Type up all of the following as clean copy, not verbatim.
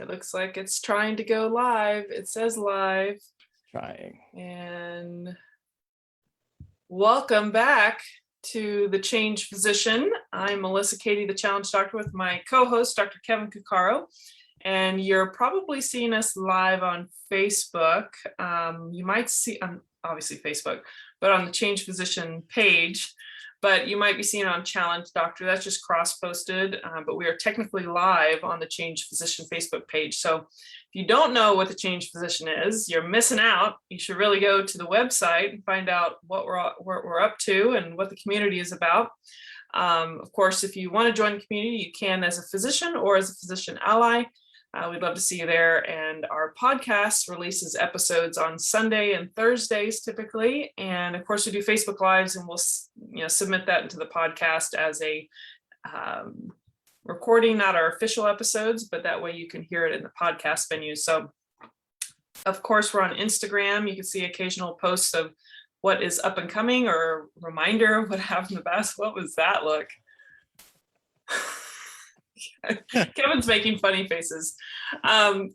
It looks like it's trying to go live. It says live. Trying. And welcome back to The Change Physician. I'm Melissa Cady, the Challenge Doctor, with my co-host, Dr. Kevin Cuccaro. And you're probably seeing us live on Facebook. You might see, obviously Facebook, but on the Change Physician page. But you might be seeing it on Challenge Doctor. That's just cross-posted, but we are technically live on the Change Physician Facebook page. So if you don't know what the Change Physician is, you're missing out. You should really go to the website and find out what we're up to and what the community is about. Of course, if you want to join the community, you can as a physician or as a physician ally. We'd love to see you there. And our podcast releases episodes on Sunday and Thursdays typically. And of course, we do Facebook Lives, and we'll submit that into the podcast as a recording, not our official episodes, but that way you can hear it in the podcast venue. So of course, we're on Instagram. You can see occasional posts of what is up and coming, or a reminder of what happened in the past. What was that look? Kevin's making funny faces.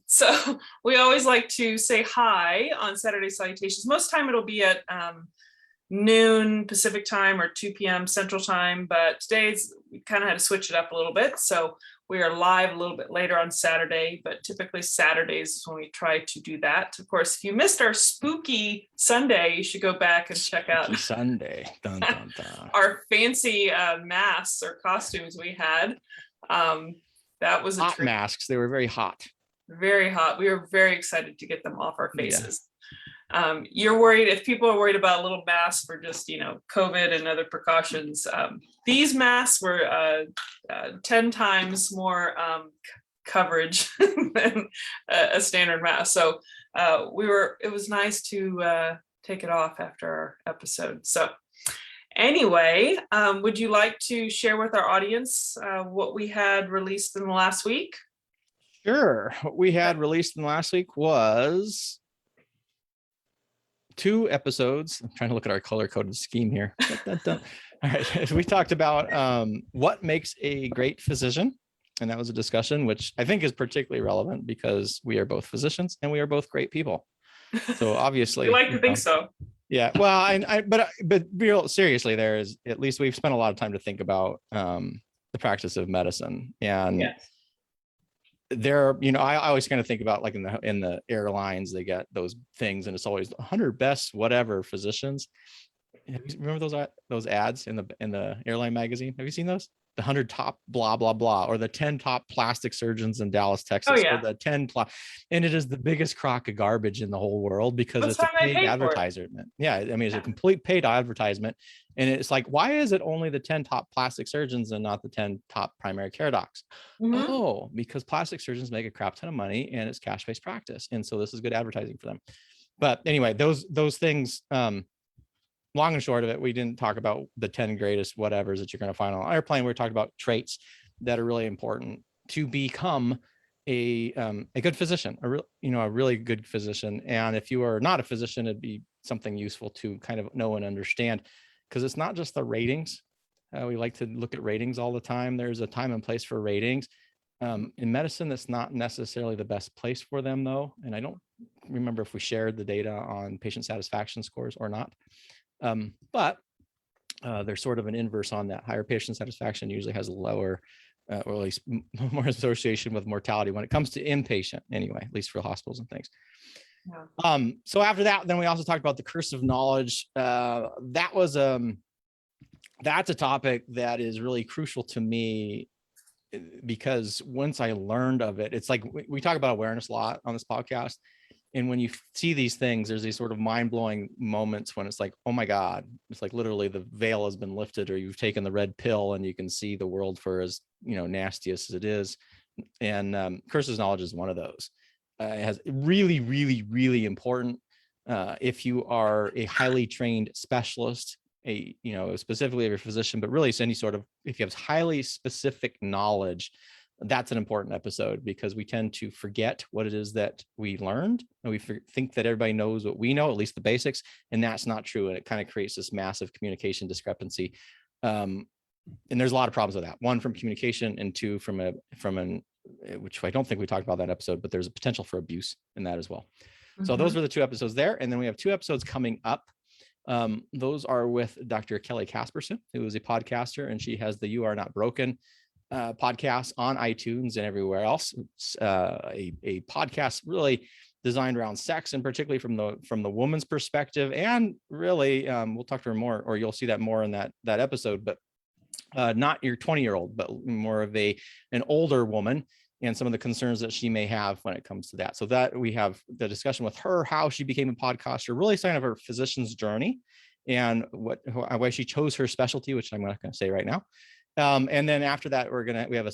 So we always like to say hi on Saturday Salutations. Most time it'll be at noon Pacific time or 2 p.m. Central time, but today's we kind of had to switch it up a little bit. So we are live a little bit later on Saturday, but typically Saturdays is when we try to do that. Of course, if you missed our spooky Sunday, you should go back and check out Sunday. Dun, dun, dun. Our fancy masks or costumes we had. That was a hot masks. They were very hot. Very hot. We were very excited to get them off our faces. Yeah. You're worried, if people are worried about a little mask for just, COVID and other precautions, these masks were 10 times more coverage than a standard mask. So it was nice to take it off after our episode. So anyway, would you like to share with our audience what we had released in the last week? Sure. What we had released in the last week was 2 episodes. I'm trying to look at our color-coded scheme here. All right. We talked about what makes a great physician. And that was a discussion, which I think is particularly relevant because we are both physicians and we are both great people. So obviously, we like to think so. Yeah, well, but real seriously, there is, at least we've spent a lot of time to think about the practice of medicine, and there, I always kind of think about, like, in the airlines, they get those things, and it's always 100 best whatever physicians. Remember those ads in the airline magazine? Have you seen those? The 100 top blah blah blah, or the 10 top plastic surgeons in Dallas, Texas, or the 10 and it is the biggest crock of garbage in the whole world because it's a paid advertisement. Yeah, I mean, it's a complete paid advertisement, and it's like, why is it only the 10 top plastic surgeons and not the 10 top primary care docs? Mm-hmm. Oh, because plastic surgeons make a crap ton of money and it's cash-based practice, and so this is good advertising for them. But anyway, those things. Long and short of it, we didn't talk about the 10 greatest whatevers that you're going to find on an airplane. We talked about traits that are really important to become a good physician, a really good physician. And if you are not a physician, it'd be something useful to kind of know and understand, because it's not just the ratings. We like to look at ratings all the time. There's a time and place for ratings. In medicine, that's not necessarily the best place for them, though. And I don't remember if we shared the data on patient satisfaction scores or not. But there's sort of an inverse on that. Higher patient satisfaction usually has a lower, or at least more association with mortality when it comes to inpatient, anyway, at least for hospitals and things. Yeah. So after that, then we also talked about the curse of knowledge. That's a topic that is really crucial to me, because once I learned of it, it's like we talk about awareness a lot on this podcast. And when you see these things, there's these sort of mind-blowing moments when it's like, oh my God, it's like literally the veil has been lifted, or you've taken the red pill and you can see the world for as nasty as it is. And curse of knowledge is one of those. It has really, really, really important. If you are a highly trained specialist, specifically if you're a physician, but really it's any sort of, if you have highly specific knowledge, that's an important episode, because we tend to forget what it is that we learned, and we think that everybody knows what we know, at least the basics, and that's not true. And it kind of creates this massive communication discrepancy. And there's a lot of problems with that. One, from communication, and two, from an which I don't think we talked about that episode, but there's a potential for abuse in that as well. So Mhm. those were the 2 episodes there. And then we have 2 episodes coming up. Those are with Dr. Kelly Casperson, who is a podcaster, and she has the You Are Not Broken podcast on iTunes and everywhere else. It's a podcast really designed around sex, and particularly from the woman's perspective. And really, we'll talk to her more, or you'll see that more in that episode, but not your 20-year-old, but more of an older woman, and some of the concerns that she may have when it comes to that. So that we have the discussion with her, how she became a podcaster, really sign of her physician's journey, and why she chose her specialty, which I'm not going to say right now. And then after that, we have a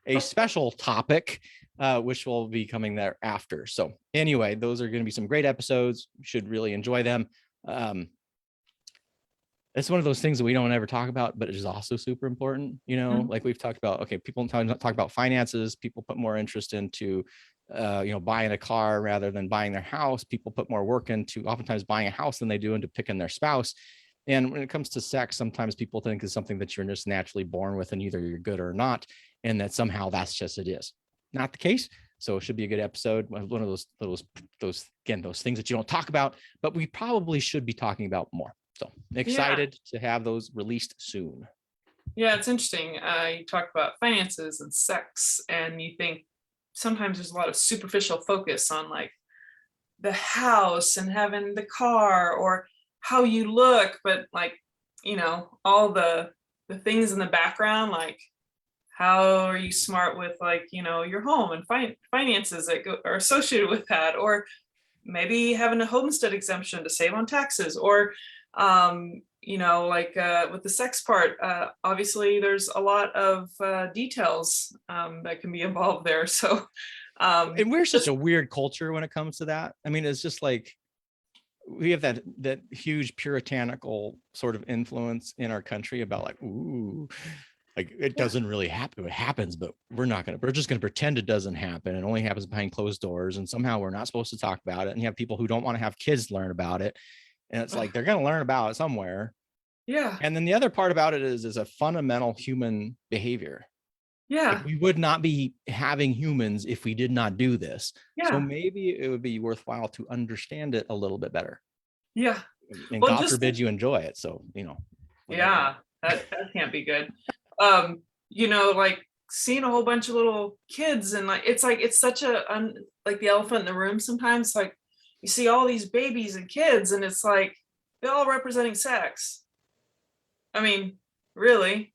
a special topic, which will be coming there after. So anyway, those are going to be some great episodes. You should really enjoy them. It's one of those things that we don't ever talk about, but it is also super important. Like we've talked about, okay, people talk about finances. People put more interest into, buying a car rather than buying their house. People put more work into oftentimes buying a house than they do into picking their spouse. And when it comes to sex, sometimes people think it's something that you're just naturally born with, and either you're good or not, and that somehow that's just it is. Not the case. So it should be a good episode. One of those things that you don't talk about, but we probably should be talking about more. So excited to have those released soon. Yeah, it's interesting. You talk about finances and sex, and you think sometimes there's a lot of superficial focus on like the house and having the car or how you look, but like, all the things in the background, like how are you smart with like, your home and finances that are associated with that, or maybe having a homestead exemption to save on taxes, or with the sex part, obviously there's a lot of details that can be involved there. So and we're such a weird culture when it comes to that. I mean, it's just like we have that huge puritanical sort of influence in our country about like, ooh, like it doesn't really happen. It happens, but we're just going to pretend it doesn't happen. It only happens behind closed doors. And somehow we're not supposed to talk about it. And you have people who don't want to have kids learn about it. And it's like, they're going to learn about it somewhere. Yeah. And then the other part about it is a fundamental human behavior. Yeah. Like we would not be having humans if we did not do this. Yeah. So maybe it would be worthwhile to understand it a little bit better. Yeah. And God forbid you enjoy it. So, Yeah, that can't be good. Like seeing a whole bunch of little kids, and like it's such a like the elephant in the room sometimes. Like you see all these babies and kids, and it's like they're all representing sex. I mean, really?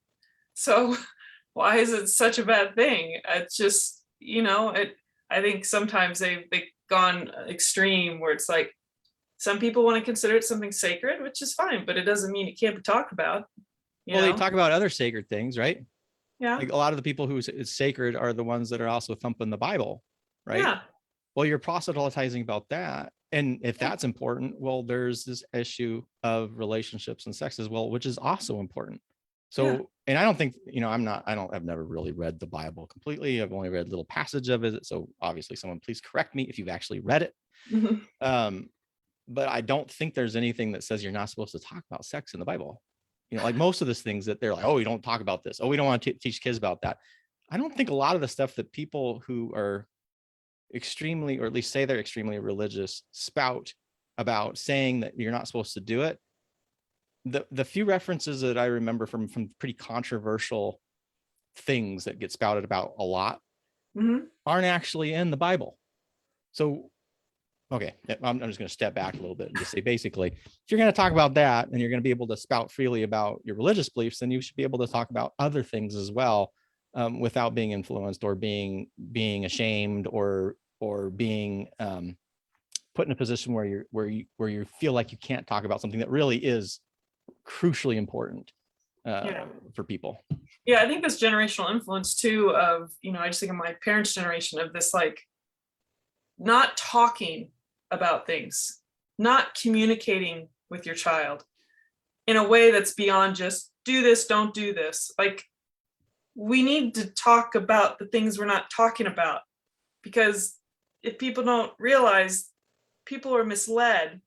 So why is it such a bad thing? It's just, I think sometimes they've gone extreme where it's like some people want to consider it something sacred, which is fine, but it doesn't mean it can't be talked about. They talk about other sacred things, right? Yeah. Like a lot of the people who it's sacred are the ones that are also thumping the Bible, right? Yeah. Well, you're proselytizing about that. And if that's important, well, there's this issue of relationships and sex as well, which is also important. So, and I don't think, I've never really read the Bible completely. I've only read a little passage of it. So obviously someone please correct me if you've actually read it. Mm-hmm. But I don't think there's anything that says you're not supposed to talk about sex in the Bible. Like most of these things that they're like, oh, you don't talk about this. Oh, we don't want to teach kids about that. I don't think a lot of the stuff that people who are extremely, or at least say they're extremely religious, spout about saying that you're not supposed to do it. The few references that I remember from pretty controversial things that get spouted about a lot aren't actually in the Bible. So, okay, I'm just going to step back a little bit and just say, basically, if you're going to talk about that and you're going to be able to spout freely about your religious beliefs, then you should be able to talk about other things as well, without being influenced or being ashamed or being put in a position where you feel like you can't talk about something that really is crucially important for people. Yeah, I think this generational influence too of, I just think of my parents' generation of this, like not talking about things, not communicating with your child in a way that's beyond just do this, don't do this. Like we need to talk about the things we're not talking about, because if people don't realize, people are misled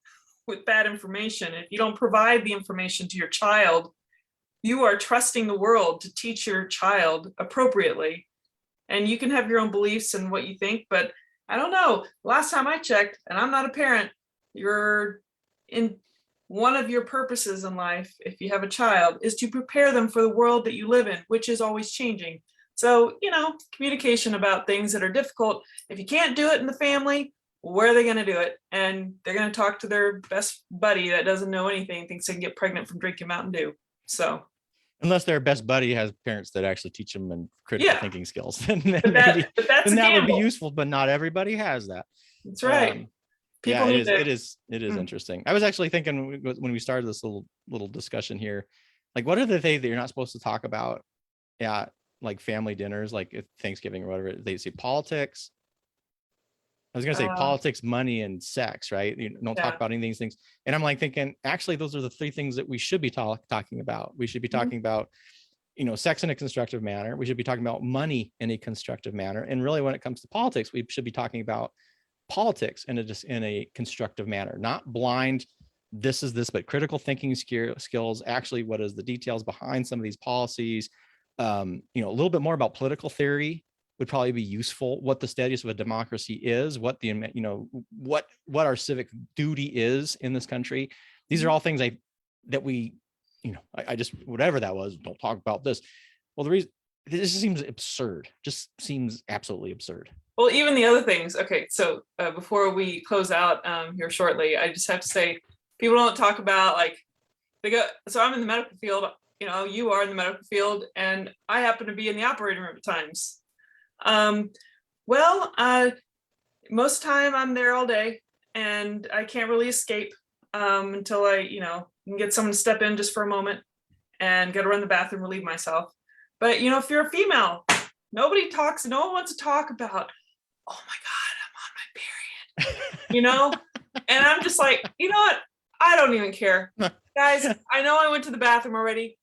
with bad information. If you don't provide the information to your child, you are trusting the world to teach your child appropriately. And you can have your own beliefs and what you think, but I don't know. Last time I checked, and I'm not a parent, you're in one of your purposes in life, if you have a child, is to prepare them for the world that you live in, which is always changing. So, communication about things that are difficult. If you can't do it in the family, where are they going to do it? And they're going to talk to their best buddy that doesn't know anything, thinks they can get pregnant from drinking Mountain Dew. So, unless their best buddy has parents that actually teach them and critical thinking skills, then that would be useful. But not everybody has that. That's right. It is interesting. I was actually thinking when we started this little discussion here, like, what are the things that you're not supposed to talk about at like family dinners, like at Thanksgiving or whatever? They say politics. I was going to say politics, money, and sex, right? You don't talk about any of these things. And I'm like thinking, actually, those are the three things that we should be talking about. We should be talking about, sex in a constructive manner. We should be talking about money in a constructive manner. And really, when it comes to politics, we should be talking about politics in a constructive manner, not blind, this is this, but critical thinking skills. Actually, what is the details behind some of these policies? A little bit more about political theory would probably be useful. What the status of a democracy is, what the what our civic duty is in this country. These are all things that we, I just, whatever that was, don't talk about this. Well, the reason, this seems absurd, just seems absolutely absurd. Well, even the other things. Okay, so before we close out here shortly, I just have to say, people don't talk about so I'm in the medical field, you are in the medical field, and I happen to be in the operating room at times. Most of the time I'm there all day, and I can't really escape until I, can get someone to step in just for a moment and go to run the bathroom, relieve myself. But if you're a female, no one wants to talk about, oh my God, I'm on my period, and I'm just like, you know what? I don't even care. Guys, I know I went to the bathroom already,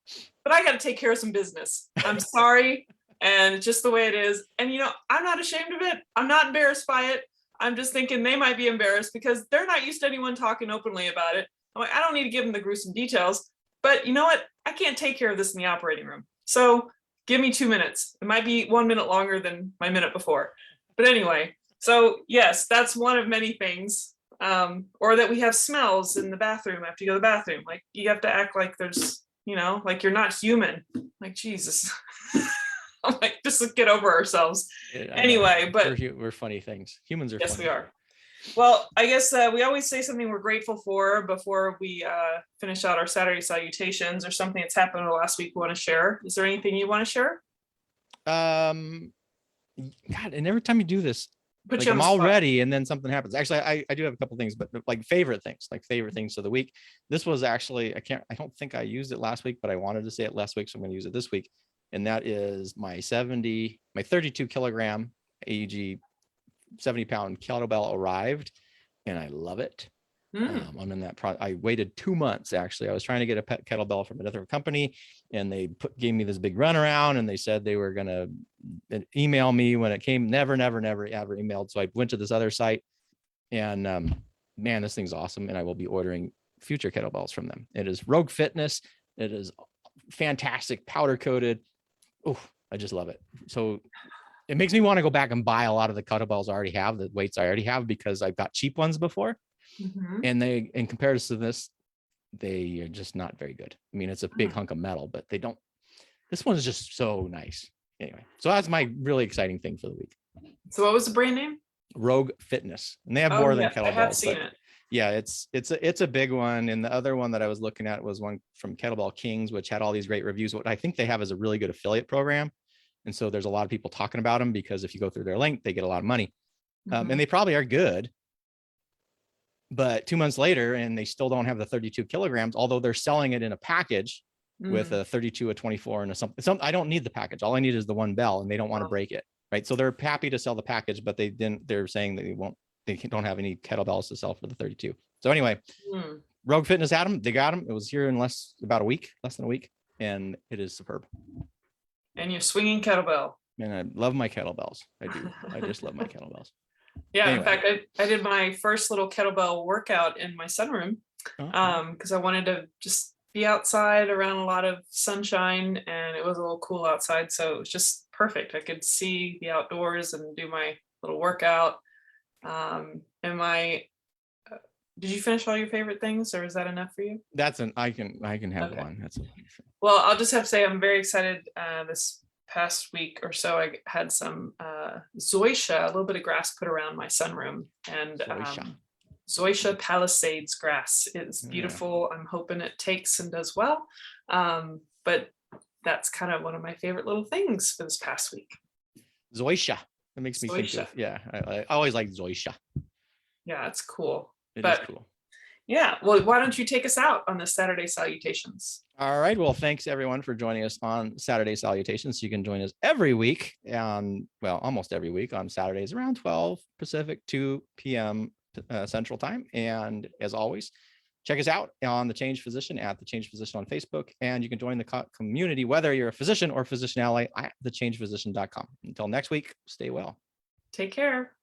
but I got to take care of some business. I'm sorry. And it's just the way it is. And, I'm not ashamed of it. I'm not embarrassed by it. I'm just thinking they might be embarrassed because they're not used to anyone talking openly about it. I'm like, I don't need to give them the gruesome details, but you know what? I can't take care of this in the operating room. So give me 2 minutes. It might be 1 minute longer than my minute before. But anyway, so yes, that's one of many things. Or that we have smells in the bathroom after you go to the bathroom. Like, you have to act like there's, like you're not human. Like, Jesus. I'm like, just get over ourselves. Anyway, but we're funny things. Humans are yes, funny. we are. Well, I guess we always say something we're grateful for before we finish out our Saturday salutations, or something that's happened in the last week we want to share. Is there anything you want to share? God, and every time you do this, I'm all ready, and then something happens. Actually, I do have a couple things, but like favorite things of the week. This was actually, I don't think I used it last week, but I wanted to say it last week, so I'm going to use it this week. And that is my 32 kilogram AEG 70-pound kettlebell arrived, and I love it. I'm in that I waited 2 months. Actually, I was trying to get a pet kettlebell from another company, and they gave me this big runaround, and they said they were going to email me when it came. Never ever emailed. So I went to this other site, and man, this thing's awesome. And I will be ordering future kettlebells from them. It is Rogue Fitness. It is fantastic, powder coated. Oh, I just love it. So it makes me want to go back and buy a lot of the kettlebells I already have, the weights I already have, because I've got cheap ones before. Mm-hmm. And they, in comparison to this, they are just not very good. I mean, it's a big hunk of metal, but this one is just so nice. Anyway, so that's my really exciting thing for the week. So what was the brand name? Rogue Fitness. And they have more than kettlebells. I have seen it. Yeah, it's a big one. And the other one that I was looking at was one from Kettlebell Kings, which had all these great reviews. What I think they have is a really good affiliate program. And so there's a lot of people talking about them, because if you go through their link, they get a lot of money. Mm-hmm. And they probably are good. But 2 months later, and they still don't have the 32 kilograms, although they're selling it in a package with a 32, a 24, and a something. I don't need the package. All I need is the one bell, and they don't want to break it. Right. So they're happy to sell the package, but they're saying that they don't have any kettlebells to sell for the 32. So anyway, Rogue Fitness had them. They got them. It was here in less than a week, and it is superb. And you're swinging kettlebell. And I love my kettlebells. I do. I just love my kettlebells. Yeah. Anyway. In fact, I did my first little kettlebell workout in my sunroom because I wanted to just be outside around a lot of sunshine, and it was a little cool outside. So it was just perfect. I could see the outdoors and do my little workout. And did you finish all your favorite things, or is that enough for you? I can have Okay. one. That's Well, I'll just have to say I'm very excited. This past week or so, I had some zoysia, a little bit of grass put around my sunroom, and zoysia palisades grass. It's beautiful. I'm hoping it takes and does well. But that's kind of one of my favorite little things for this past week. Zoysia. That makes me think of, I always like zoysia. Yeah, it's cool. It is cool. Yeah. Well, why don't you take us out on this Saturday Salutations? All right. Well, thanks everyone for joining us on Saturday Salutations. You can join us every week on, well, almost every week on Saturdays around 12 Pacific, 2 p.m. Central Time. And as always, check us out on The Change Physician at The Change Physician on Facebook. And you can join the community, whether you're a physician or physician ally, at thechangephysician.com. Until next week, stay well. Take care.